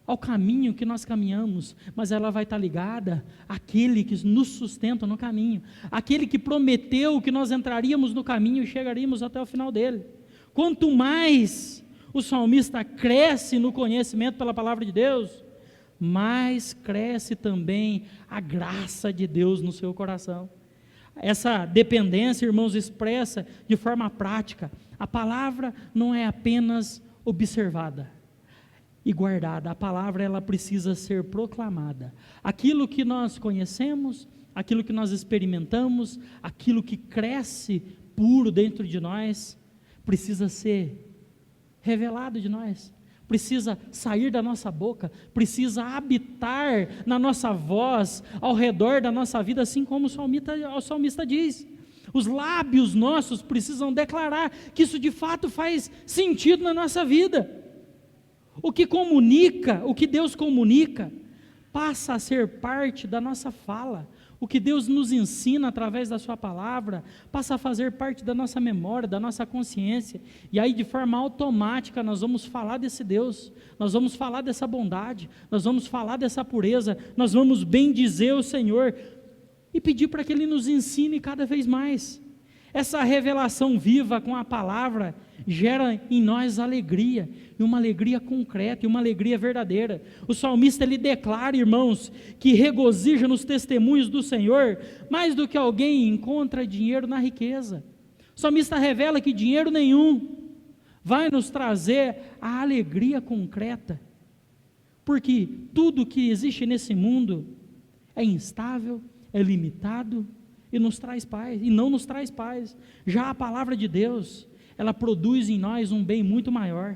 A: ao caminho que nós caminhamos, mas ela vai estar ligada àquele que nos sustenta no caminho, aquele que prometeu que nós entraríamos no caminho e chegaríamos até o final dele. Quanto mais o salmista cresce no conhecimento pela palavra de Deus, mais cresce também a graça de Deus no seu coração. Essa dependência, irmãos, expressa de forma prática. A palavra não é apenas observada e guardada, a palavra ela precisa ser proclamada. Aquilo que nós conhecemos, aquilo que nós experimentamos, aquilo que cresce puro dentro de nós, precisa ser revelado de nós, precisa sair da nossa boca, precisa habitar na nossa voz, ao redor da nossa vida, assim como o salmista diz. Os lábios nossos precisam declarar que isso de fato faz sentido na nossa vida. O que comunica, o que Deus comunica, passa a ser parte da nossa fala. O que Deus nos ensina através da sua palavra, passa a fazer parte da nossa memória, da nossa consciência, e aí de forma automática nós vamos falar desse Deus, nós vamos falar dessa bondade, nós vamos falar dessa pureza, nós vamos bendizer o Senhor, e pedir para que Ele nos ensine cada vez mais. Essa revelação viva com a palavra, gera em nós alegria, e uma alegria concreta, e uma alegria verdadeira. O salmista ele declara, irmãos, que regozija nos testemunhos do Senhor, mais do que alguém encontra dinheiro na riqueza. O salmista revela que dinheiro nenhum vai nos trazer a alegria concreta, porque tudo que existe nesse mundo é instável, é limitado, e nos traz paz, e não nos traz paz. Já a palavra de Deus, ela produz em nós um bem muito maior,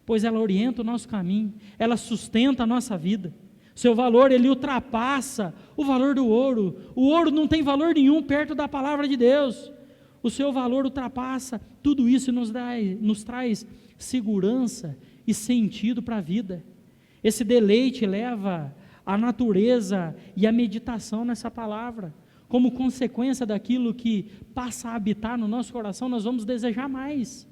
A: pois ela orienta o nosso caminho, ela sustenta a nossa vida. Seu valor, ele ultrapassa o valor do ouro. O ouro não tem valor nenhum perto da palavra de Deus. O seu valor ultrapassa tudo isso e nos traz segurança e sentido para a vida. Esse deleite leva a natureza e a meditação nessa palavra. Como consequência daquilo que passa a habitar no nosso coração, nós vamos desejar mais.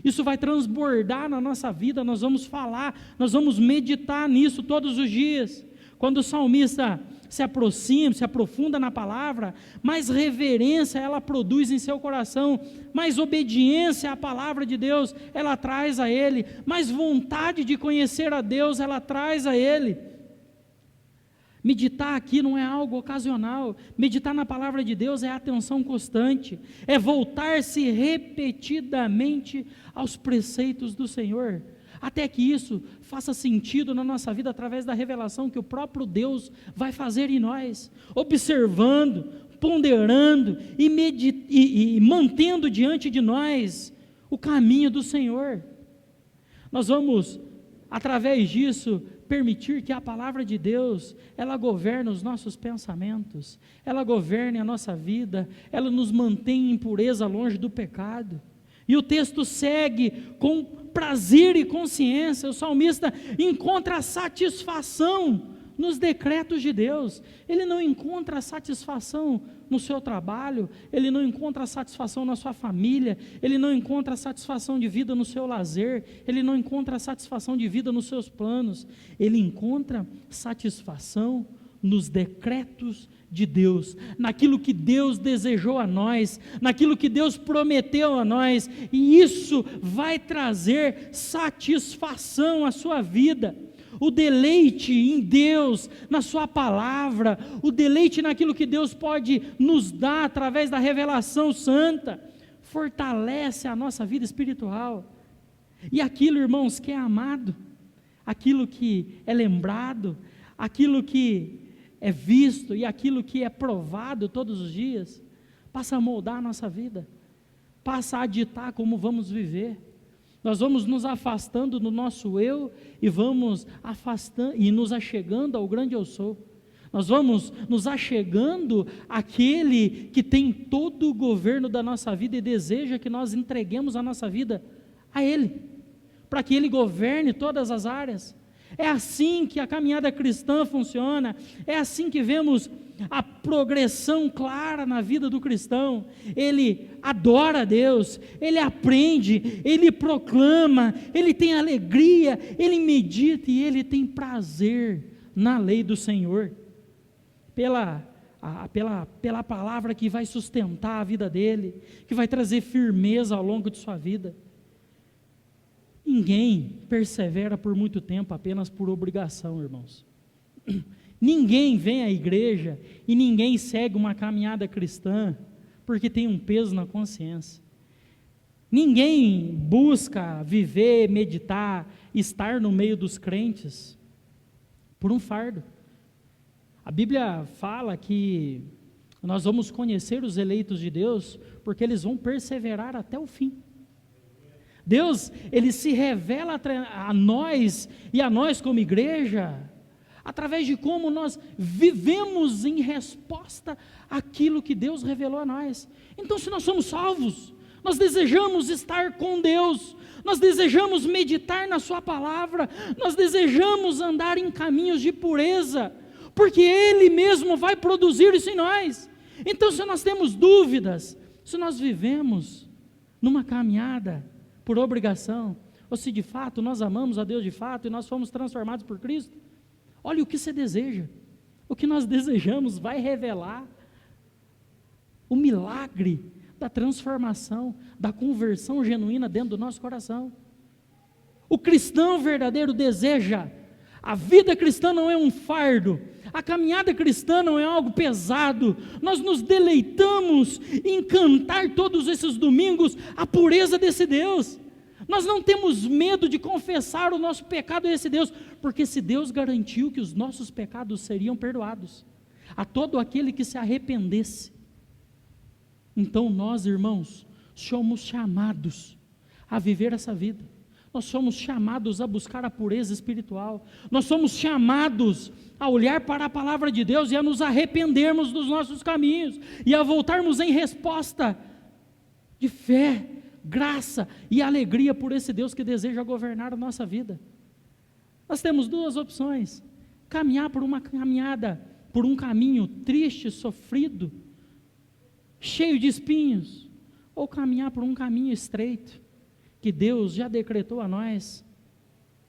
A: Isso vai transbordar na nossa vida, nós vamos falar, nós vamos meditar nisso todos os dias. Quando o salmista se aproxima, se aprofunda na palavra, mais reverência ela produz em seu coração, mais obediência à palavra de Deus ela traz a ele, mais vontade de conhecer a Deus ela traz a ele. Meditar aqui não é algo ocasional, meditar na palavra de Deus é atenção constante, é voltar-se repetidamente aos preceitos do Senhor, até que isso faça sentido na nossa vida através da revelação que o próprio Deus vai fazer em nós, observando, ponderando e mantendo diante de nós o caminho do Senhor. Nós vamos, através disso, permitir que a palavra de Deus, ela governe os nossos pensamentos, ela governe a nossa vida, ela nos mantém em pureza longe do pecado. E o texto segue com prazer e consciência. O salmista encontra satisfação nos decretos de Deus. Ele não encontra satisfação no seu trabalho, ele não encontra satisfação na sua família, ele não encontra satisfação de vida no seu lazer, ele não encontra satisfação de vida nos seus planos, ele encontra satisfação nos decretos de Deus, naquilo que Deus desejou a nós, naquilo que Deus prometeu a nós, e isso vai trazer satisfação à sua vida. O deleite em Deus, na sua palavra, o deleite naquilo que Deus pode nos dar através da revelação santa, fortalece a nossa vida espiritual. E aquilo, irmãos, que é amado, aquilo que é lembrado, aquilo que é visto e aquilo que é provado todos os dias, passa a moldar a nossa vida, passa a ditar como vamos viver. Nós vamos nos afastando do nosso eu e vamos afastando e nos achegando ao grande eu sou. Nós vamos nos achegando àquele que tem todo o governo da nossa vida e deseja que nós entreguemos a nossa vida a Ele, para que Ele governe todas as áreas. É assim que a caminhada cristã funciona, é assim que vemos a progressão clara na vida do cristão. Ele adora a Deus, ele aprende, ele proclama, ele tem alegria, ele medita e ele tem prazer na lei do Senhor, pela palavra que vai sustentar a vida dele, que vai trazer firmeza ao longo de sua vida. Ninguém persevera por muito tempo apenas por obrigação, irmãos. Ninguém vem à igreja e ninguém segue uma caminhada cristã porque tem um peso na consciência. Ninguém busca viver, meditar, estar no meio dos crentes por um fardo. A Bíblia fala que nós vamos conhecer os eleitos de Deus porque eles vão perseverar até o fim. Deus, Ele se revela a nós e a nós como igreja através de como nós vivemos em resposta àquilo que Deus revelou a nós. Então, se nós somos salvos, nós desejamos estar com Deus, nós desejamos meditar na sua palavra, nós desejamos andar em caminhos de pureza, porque Ele mesmo vai produzir isso em nós. Então, se nós temos dúvidas, se nós vivemos numa caminhada por obrigação, ou se de fato nós amamos a Deus de fato e nós fomos transformados por Cristo, olha o que você deseja, o que nós desejamos vai revelar o milagre da transformação, da conversão genuína dentro do nosso coração. O cristão verdadeiro deseja, a vida cristã não é um fardo, a caminhada cristã não é algo pesado, nós nos deleitamos em cantar todos esses domingos a pureza desse Deus. Nós não temos medo de confessar o nosso pecado a esse Deus, porque esse Deus garantiu que os nossos pecados seriam perdoados a todo aquele que se arrependesse. Então nós, irmãos, somos chamados a viver essa vida, nós somos chamados a buscar a pureza espiritual, nós somos chamados a olhar para a palavra de Deus e a nos arrependermos dos nossos caminhos, e a voltarmos em resposta de fé, graça e alegria por esse Deus que deseja governar a nossa vida. Nós temos duas opções: caminhar por uma caminhada, por um caminho triste, sofrido, cheio de espinhos, ou caminhar por um caminho estreito, que Deus já decretou a nós,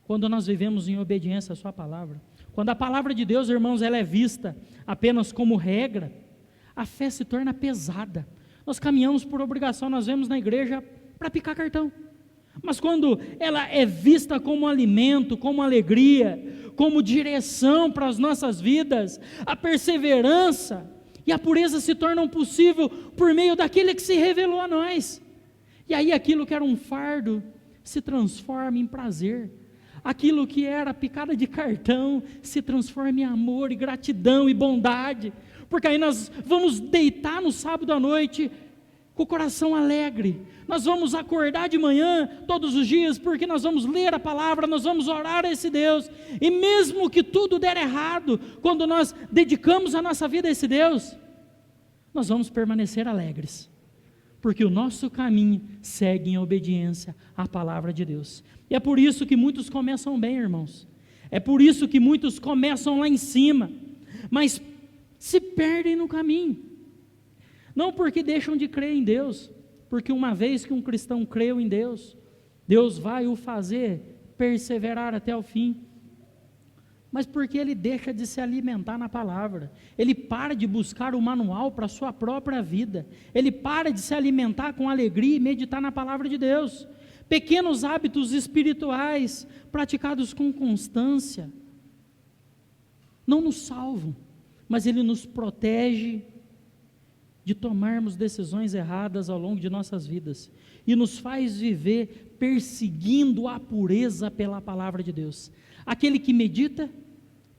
A: quando nós vivemos em obediência à sua palavra. Quando a palavra de Deus, irmãos, ela é vista apenas como regra, a fé se torna pesada. Nós caminhamos por obrigação, nós vemos na igreja para picar cartão. Mas quando ela é vista como alimento, como alegria, como direção para as nossas vidas, a perseverança e a pureza se tornam possível por meio daquele que se revelou a nós. E aí aquilo que era um fardo se transforma em prazer. Aquilo que era picada de cartão se transforma em amor e gratidão e bondade. Porque aí nós vamos deitar no sábado à noite com o coração alegre. Nós vamos acordar de manhã todos os dias, porque nós vamos ler a palavra, nós vamos orar a esse Deus, e mesmo que tudo der errado, quando nós dedicamos a nossa vida a esse Deus, nós vamos permanecer alegres, porque o nosso caminho segue em obediência à palavra de Deus. E é por isso que muitos começam bem, irmãos, é por isso que muitos começam lá em cima, mas se perdem no caminho, não porque deixam de crer em Deus, porque uma vez que um cristão creu em Deus, Deus vai o fazer perseverar até o fim, mas porque ele deixa de se alimentar na palavra, ele para de buscar o manual para a sua própria vida, ele para de se alimentar com alegria e meditar na palavra de Deus. Pequenos hábitos espirituais praticados com constância não nos salvam, mas ele nos protege de tomarmos decisões erradas ao longo de nossas vidas, e nos faz viver perseguindo a pureza pela palavra de Deus. Aquele que medita,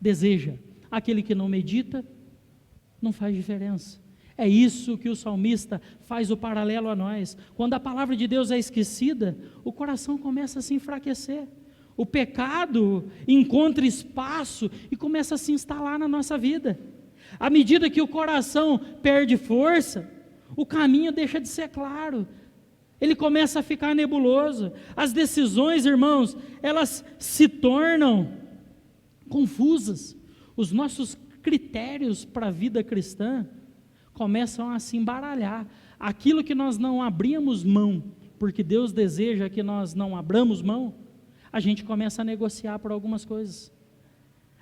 A: deseja; aquele que não medita, não faz diferença. É isso que o salmista faz o paralelo a nós. Quando a palavra de Deus é esquecida, o coração começa a se enfraquecer. O pecado encontra espaço e começa a se instalar na nossa vida. À medida que o coração perde força, o caminho deixa de ser claro. Ele começa a ficar nebuloso. As decisões, irmãos, elas se tornam confusas. Os nossos critérios para a vida cristã começam a se embaralhar. Aquilo que nós não abríamos mão, porque Deus deseja que nós não abramos mão, a gente começa a negociar por algumas coisas.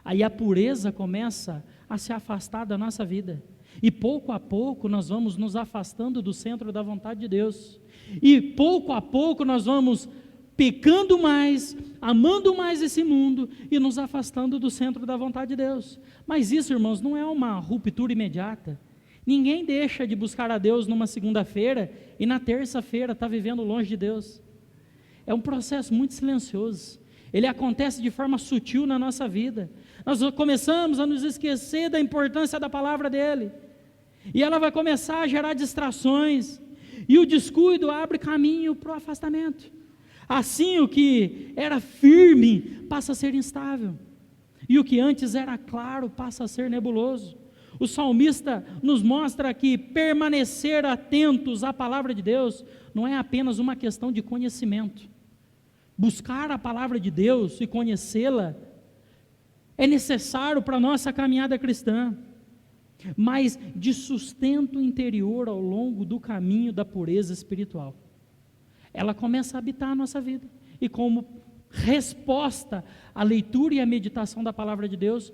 A: Aí a pureza começa a se afastar da nossa vida. E pouco a pouco nós vamos nos afastando do centro da vontade de Deus. E pouco a pouco nós vamos pecando mais, amando mais esse mundo e nos afastando do centro da vontade de Deus. Mas isso, irmãos, não é uma ruptura imediata. Ninguém deixa de buscar a Deus numa segunda-feira e na terça-feira está vivendo longe de Deus. É um processo muito silencioso. Ele acontece de forma sutil na nossa vida. Nós começamos a nos esquecer da importância da palavra dele. E ela vai começar a gerar distrações. E o descuido abre caminho para o afastamento. Assim, o que era firme passa a ser instável. E o que antes era claro passa a ser nebuloso. O salmista nos mostra que permanecer atentos à palavra de Deus não é apenas uma questão de conhecimento. Buscar a palavra de Deus e conhecê-la é necessário para a nossa caminhada cristã, mas de sustento interior ao longo do caminho da pureza espiritual. Ela começa a habitar a nossa vida, e como resposta à leitura e à meditação da palavra de Deus,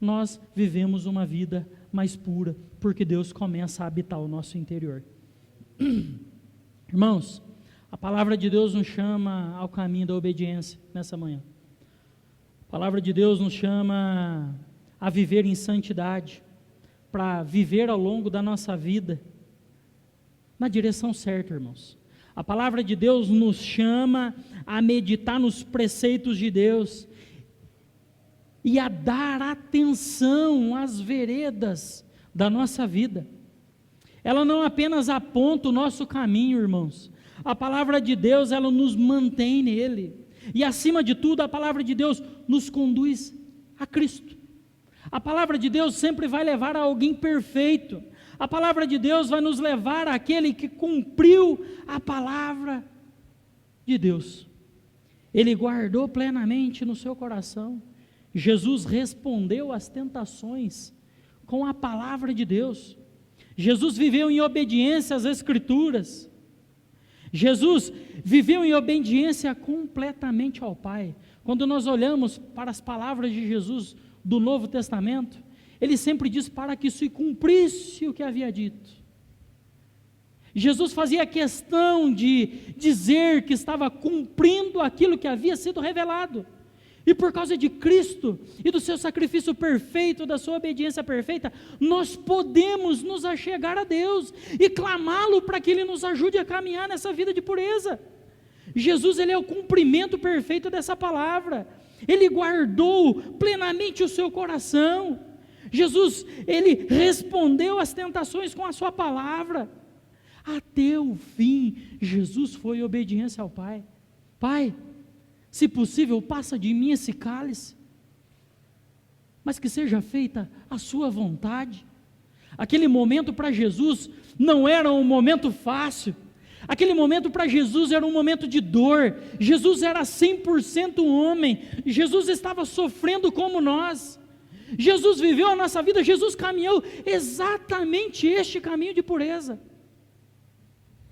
A: nós vivemos uma vida mais pura, porque Deus começa a habitar o nosso interior. Irmãos, a palavra de Deus nos chama ao caminho da obediência nessa manhã. A palavra de Deus nos chama a viver em santidade, para viver ao longo da nossa vida na direção certa, irmãos. A palavra de Deus nos chama a meditar nos preceitos de Deus e a dar atenção às veredas da nossa vida. Ela não apenas aponta o nosso caminho, irmãos. A palavra de Deus, ela nos mantém nele. E acima de tudo, a palavra de Deus nos conduz a Cristo. A palavra de Deus sempre vai levar a alguém perfeito. A palavra de Deus vai nos levar àquele que cumpriu a palavra de Deus. Ele guardou plenamente no seu coração. Jesus respondeu às tentações com a palavra de Deus. Jesus viveu em obediência às Escrituras. Jesus viveu em obediência completamente ao Pai. Quando nós olhamos para as palavras de Jesus do Novo Testamento, ele sempre diz para que se cumprisse o que havia dito. Jesus fazia questão de dizer que estava cumprindo aquilo que havia sido revelado. E por causa de Cristo e do seu sacrifício perfeito, da sua obediência perfeita, nós podemos nos achegar a Deus e clamá-lo para que Ele nos ajude a caminhar nessa vida de pureza. Jesus, Ele é o cumprimento perfeito dessa palavra. Ele guardou plenamente o seu coração. Jesus, Ele respondeu às tentações com a sua palavra. Até o fim, Jesus foi em obediência ao Pai. Pai, se possível, passa de mim esse cálice, mas que seja feita a sua vontade. Aquele momento para Jesus não era um momento fácil. Aquele momento para Jesus era um momento de dor. Jesus era 100% homem. Jesus estava sofrendo como nós. Jesus viveu a nossa vida. Jesus caminhou exatamente este caminho de pureza.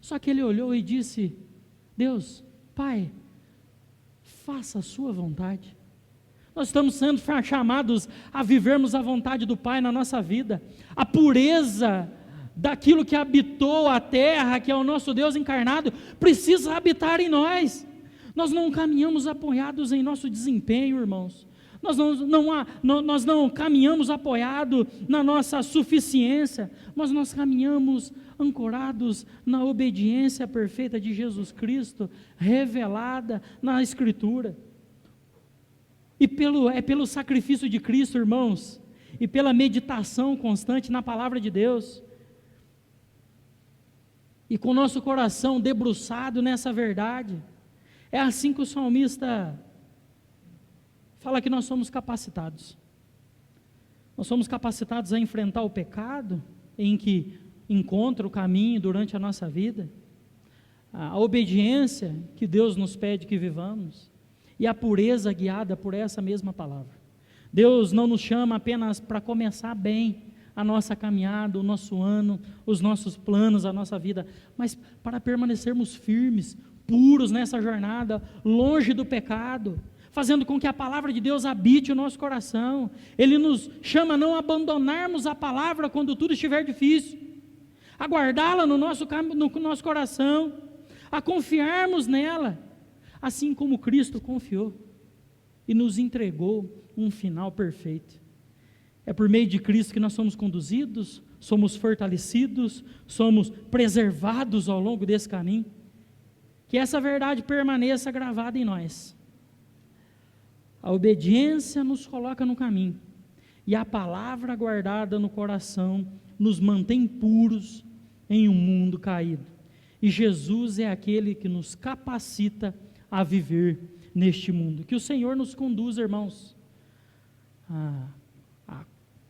A: Só que ele olhou e disse: Deus, Pai, faça a sua vontade. Nós estamos sendo chamados a vivermos a vontade do Pai na nossa vida. A pureza daquilo que habitou a terra, que é o nosso Deus encarnado, precisa habitar em nós. Nós não caminhamos apoiados em nosso desempenho, irmãos. Nós não caminhamos apoiados na nossa suficiência, mas nós caminhamos ancorados na obediência perfeita de Jesus Cristo, revelada na Escritura. E pelo sacrifício de Cristo, irmãos, e pela meditação constante na palavra de Deus, e com o nosso coração debruçado nessa verdade. É assim que o salmista fala que nós somos capacitados. Nós somos capacitados a enfrentar o pecado, em que encontra o caminho durante a nossa vida, a obediência que Deus nos pede que vivamos, e a pureza guiada por essa mesma palavra. Deus não nos chama apenas para começar bem a nossa caminhada, o nosso ano, os nossos planos, a nossa vida, mas para permanecermos firmes, puros nessa jornada, longe do pecado, fazendo com que a palavra de Deus habite o nosso coração. Ele nos chama a não abandonarmos a palavra quando tudo estiver difícil, a guardá-la no nosso coração, a confiarmos nela, assim como Cristo confiou e nos entregou um final perfeito. É por meio de Cristo que nós somos conduzidos, somos fortalecidos, somos preservados ao longo desse caminho. Que essa verdade permaneça gravada em nós. A obediência nos coloca no caminho, e a palavra guardada no coração nos mantém puros em um mundo caído. E Jesus é aquele que nos capacita a viver neste mundo. Que o Senhor nos conduza, irmãos,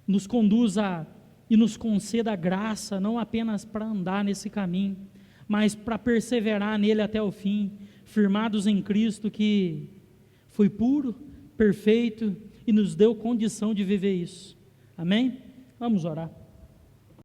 A: nos conduza e nos conceda a graça, não apenas para andar nesse caminho, mas para perseverar nele até o fim, firmados em Cristo, que foi puro, perfeito e nos deu condição de viver isso. Amém? Vamos orar.